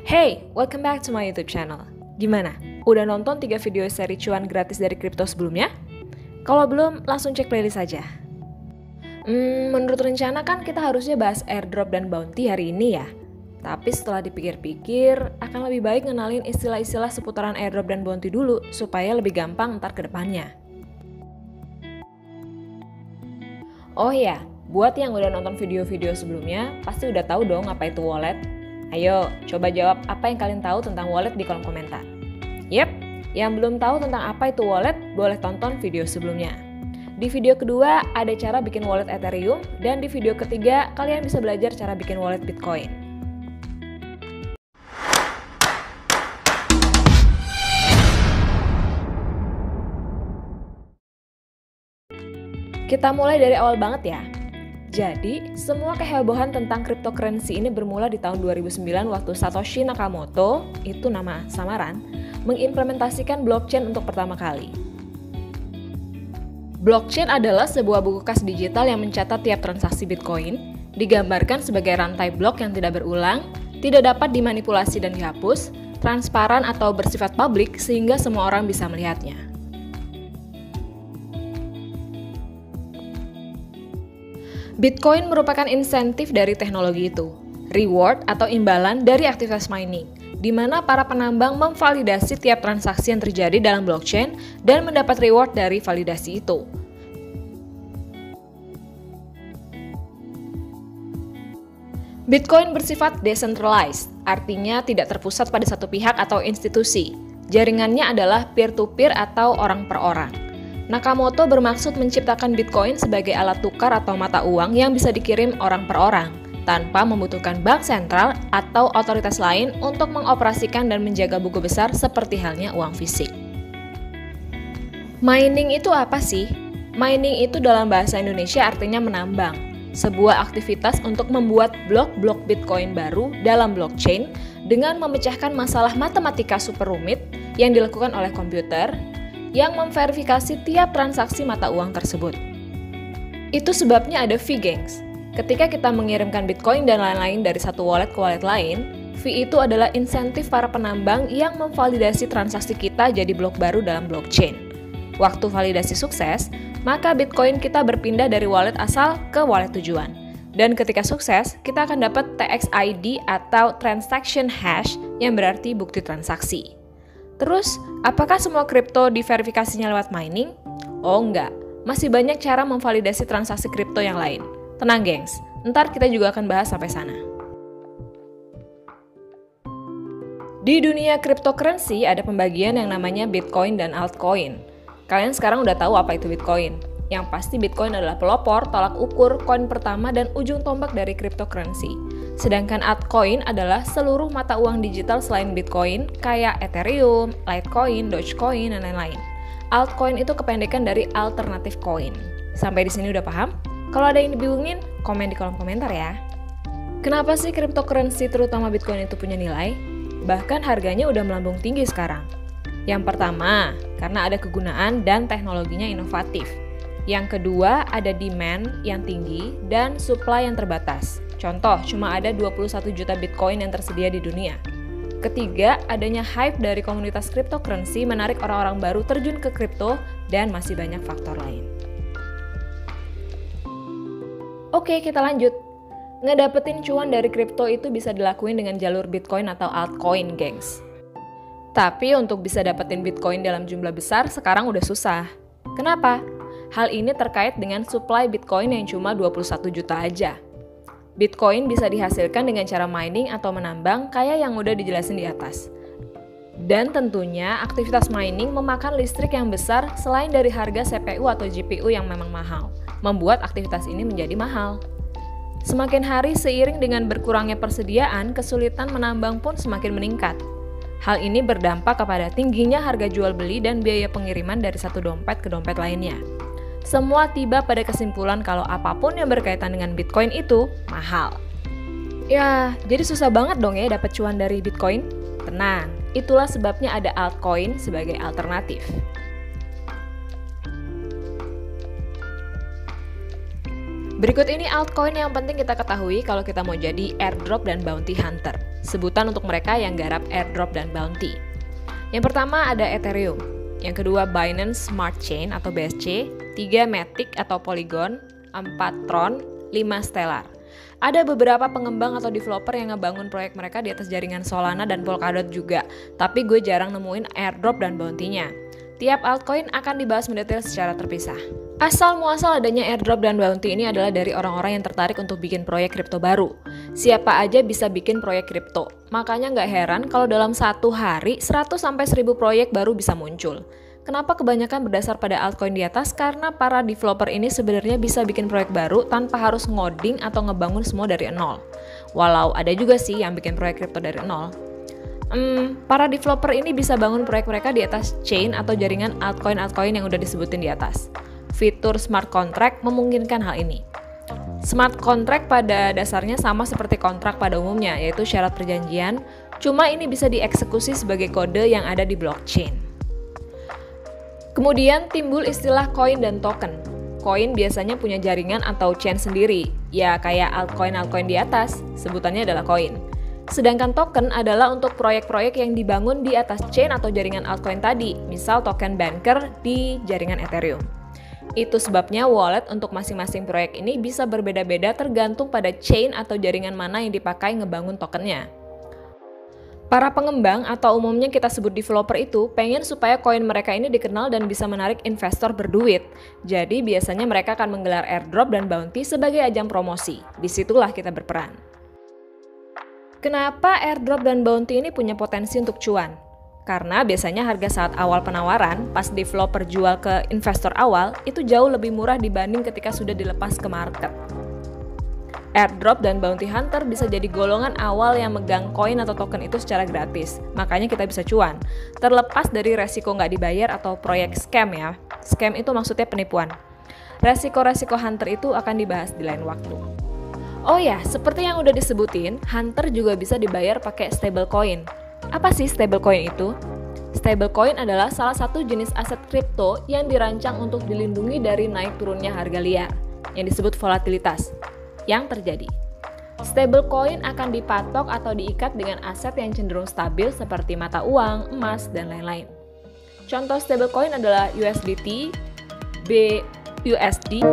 Hey, welcome back to my YouTube channel. Gimana? Udah nonton 3 video seri cuan gratis dari kripto sebelumnya? Kalau belum, langsung cek playlist aja. Menurut rencana kan kita harusnya bahas airdrop dan bounty hari ini ya. Tapi setelah dipikir-pikir, akan lebih baik ngenalin istilah-istilah seputaran airdrop dan bounty dulu, supaya lebih gampang ntar ke depannya. Oh ya, buat yang udah nonton video-video sebelumnya, pasti udah tahu dong apa itu wallet. Ayo, coba jawab apa yang kalian tahu tentang wallet di kolom komentar. Yep, yang belum tahu tentang apa itu wallet, boleh tonton video sebelumnya. Di video kedua, ada cara bikin wallet Ethereum, dan di video ketiga, kalian bisa belajar cara bikin wallet Bitcoin. Kita mulai dari awal banget ya. Jadi, semua kehebohan tentang cryptocurrency ini bermula di tahun 2009 waktu Satoshi Nakamoto, itu nama samaran, mengimplementasikan blockchain untuk pertama kali. Blockchain adalah sebuah buku kas digital yang mencatat tiap transaksi Bitcoin, digambarkan sebagai rantai blok yang tidak berulang, tidak dapat dimanipulasi dan dihapus, transparan atau bersifat publik sehingga semua orang bisa melihatnya. Bitcoin merupakan insentif dari teknologi itu, reward atau imbalan dari aktivitas mining, di mana para penambang memvalidasi tiap transaksi yang terjadi dalam blockchain dan mendapat reward dari validasi itu. Bitcoin bersifat decentralized, artinya tidak terpusat pada satu pihak atau institusi. Jaringannya adalah peer-to-peer atau orang per orang. Nakamoto bermaksud menciptakan Bitcoin sebagai alat tukar atau mata uang yang bisa dikirim orang per orang, tanpa membutuhkan bank sentral atau otoritas lain untuk mengoperasikan dan menjaga buku besar seperti halnya uang fisik. Mining itu apa sih? Mining itu dalam bahasa Indonesia artinya menambang, sebuah aktivitas untuk membuat blok-blok Bitcoin baru dalam blockchain dengan memecahkan masalah matematika super rumit yang dilakukan oleh komputer, yang memverifikasi tiap transaksi mata uang tersebut. Itu sebabnya ada fee, gengs. Ketika kita mengirimkan Bitcoin dan lain-lain dari satu wallet ke wallet lain, fee itu adalah insentif para penambang yang memvalidasi transaksi kita jadi blok baru dalam blockchain. Waktu validasi sukses, maka Bitcoin kita berpindah dari wallet asal ke wallet tujuan. Dan ketika sukses, kita akan dapat TXID atau Transaction Hash yang berarti bukti transaksi. Terus, apakah semua kripto diverifikasinya lewat mining? Oh enggak, masih banyak cara memvalidasi transaksi kripto yang lain. Tenang gengs, ntar kita juga akan bahas sampai sana. Di dunia cryptocurrency ada pembagian yang namanya Bitcoin dan altcoin. Kalian sekarang udah tahu apa itu Bitcoin. Yang pasti Bitcoin adalah pelopor, tolak ukur, koin pertama dan ujung tombak dari cryptocurrency. Sedangkan altcoin adalah seluruh mata uang digital selain Bitcoin, kayak Ethereum, Litecoin, Dogecoin, dan lain-lain. Altcoin itu kependekan dari alternative coin. Sampai di sini udah paham? Kalau ada yang dibingungin, komen di kolom komentar ya. Kenapa sih cryptocurrency terutama Bitcoin itu punya nilai? Bahkan harganya udah melambung tinggi sekarang. Yang pertama, karena ada kegunaan dan teknologinya inovatif. Yang kedua, ada demand yang tinggi dan supply yang terbatas. Contoh, cuma ada 21 juta Bitcoin yang tersedia di dunia. Ketiga, adanya hype dari komunitas cryptocurrency menarik orang-orang baru terjun ke kripto dan masih banyak faktor lain. Oke, kita lanjut. Ngedapetin cuan dari kripto itu bisa dilakuin dengan jalur Bitcoin atau altcoin, gengs. Tapi untuk bisa dapetin Bitcoin dalam jumlah besar sekarang udah susah. Kenapa? Hal ini terkait dengan supply Bitcoin yang cuma 21 juta aja. Bitcoin bisa dihasilkan dengan cara mining atau menambang kayak yang udah dijelasin di atas. Dan tentunya aktivitas mining memakan listrik yang besar selain dari harga CPU atau GPU yang memang mahal, membuat aktivitas ini menjadi mahal. Semakin hari seiring dengan berkurangnya persediaan, kesulitan menambang pun semakin meningkat. Hal ini berdampak kepada tingginya harga jual beli dan biaya pengiriman dari satu dompet ke dompet lainnya. Semua tiba pada kesimpulan kalau apapun yang berkaitan dengan Bitcoin itu mahal. Ya, jadi susah banget dong ya dapat cuan dari Bitcoin? Tenang, itulah sebabnya ada altcoin sebagai alternatif. Berikut ini altcoin yang penting kita ketahui kalau kita mau jadi airdrop dan bounty hunter. sebutan untuk mereka yang garap airdrop dan bounty. Yang pertama ada Ethereum, yang kedua Binance Smart Chain atau BSC, 3 Matic atau Polygon, 4 Tron, 5 Stellar. Ada beberapa pengembang atau developer yang ngebangun proyek mereka di atas jaringan Solana dan Polkadot juga, tapi gue jarang nemuin airdrop dan bounty-nya. Tiap altcoin akan dibahas mendetail secara terpisah. Asal muasal adanya airdrop dan bounty ini adalah dari orang-orang yang tertarik untuk bikin proyek kripto baru. Siapa aja bisa bikin proyek kripto, makanya nggak heran kalau dalam satu hari 100-1000 proyek baru bisa muncul. Kenapa kebanyakan berdasar pada altcoin di atas? Karena para developer ini sebenarnya bisa bikin proyek baru tanpa harus ngoding atau ngebangun semua dari nol. Walau ada juga sih yang bikin proyek kripto dari nol. Para developer ini bisa bangun proyek mereka di atas chain atau jaringan altcoin yang udah disebutin di atas. Fitur smart contract memungkinkan hal ini. Smart contract pada dasarnya sama seperti kontrak pada umumnya, yaitu syarat perjanjian, cuma ini bisa dieksekusi sebagai kode yang ada di blockchain. Kemudian timbul istilah koin dan token. Koin biasanya punya jaringan atau chain sendiri, ya kayak altcoin di atas, sebutannya adalah koin. Sedangkan token adalah untuk proyek-proyek yang dibangun di atas chain atau jaringan altcoin tadi, misal token Banker di jaringan Ethereum. Itu sebabnya wallet untuk masing-masing proyek ini bisa berbeda-beda tergantung pada chain atau jaringan mana yang dipakai ngebangun tokennya. Para pengembang atau umumnya kita sebut developer itu pengen supaya koin mereka ini dikenal dan bisa menarik investor berduit. Jadi biasanya mereka akan menggelar airdrop dan bounty sebagai ajang promosi. Disitulah kita berperan. Kenapa airdrop dan bounty ini punya potensi untuk cuan? Karena biasanya harga saat awal penawaran, pas developer jual ke investor awal, itu jauh lebih murah dibanding ketika sudah dilepas ke market. Airdrop dan bounty hunter bisa jadi golongan awal yang megang koin atau token itu secara gratis, makanya kita bisa cuan. Terlepas dari resiko nggak dibayar atau proyek scam ya. Scam itu maksudnya penipuan. Resiko-resiko hunter itu akan dibahas di lain waktu. Oh ya, seperti yang udah disebutin, hunter juga bisa dibayar pakai stablecoin. Apa sih stablecoin itu? Stablecoin adalah salah satu jenis aset kripto yang dirancang untuk dilindungi dari naik turunnya harga liar, yang disebut volatilitas, yang terjadi. Stablecoin akan dipatok atau diikat dengan aset yang cenderung stabil seperti mata uang, emas, dan lain-lain. Contoh stablecoin adalah USDT, BUSD,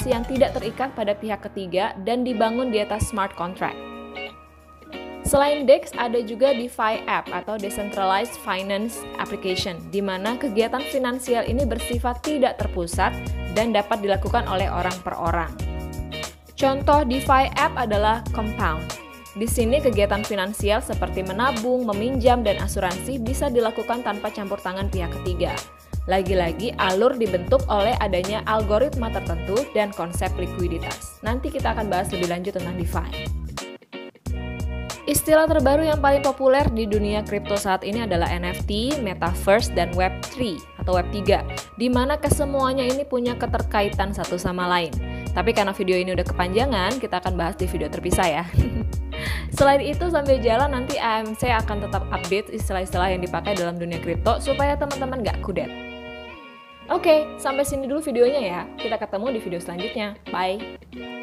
yang tidak terikat pada pihak ketiga dan dibangun di atas smart contract. Selain DEX, ada juga DeFi App atau Decentralized Finance Application, di mana kegiatan finansial ini bersifat tidak terpusat dan dapat dilakukan oleh orang per orang. Contoh DeFi App adalah Compound. Di sini kegiatan finansial seperti menabung, meminjam, dan asuransi bisa dilakukan tanpa campur tangan pihak ketiga. Lagi-lagi, alur dibentuk oleh adanya algoritma tertentu dan konsep likuiditas. Nanti kita akan bahas lebih lanjut tentang DeFi. Istilah terbaru yang paling populer di dunia kripto saat ini adalah NFT, Metaverse, dan Web3 atau Web3, di mana kesemuanya ini punya keterkaitan satu sama lain. Tapi karena video ini udah kepanjangan, kita akan bahas di video terpisah ya. Selain itu, sambil jalan nanti AMC akan tetap update istilah-istilah yang dipakai dalam dunia kripto supaya teman-teman gak kudet. Oke, sampai sini dulu videonya ya. Kita ketemu di video selanjutnya. Bye!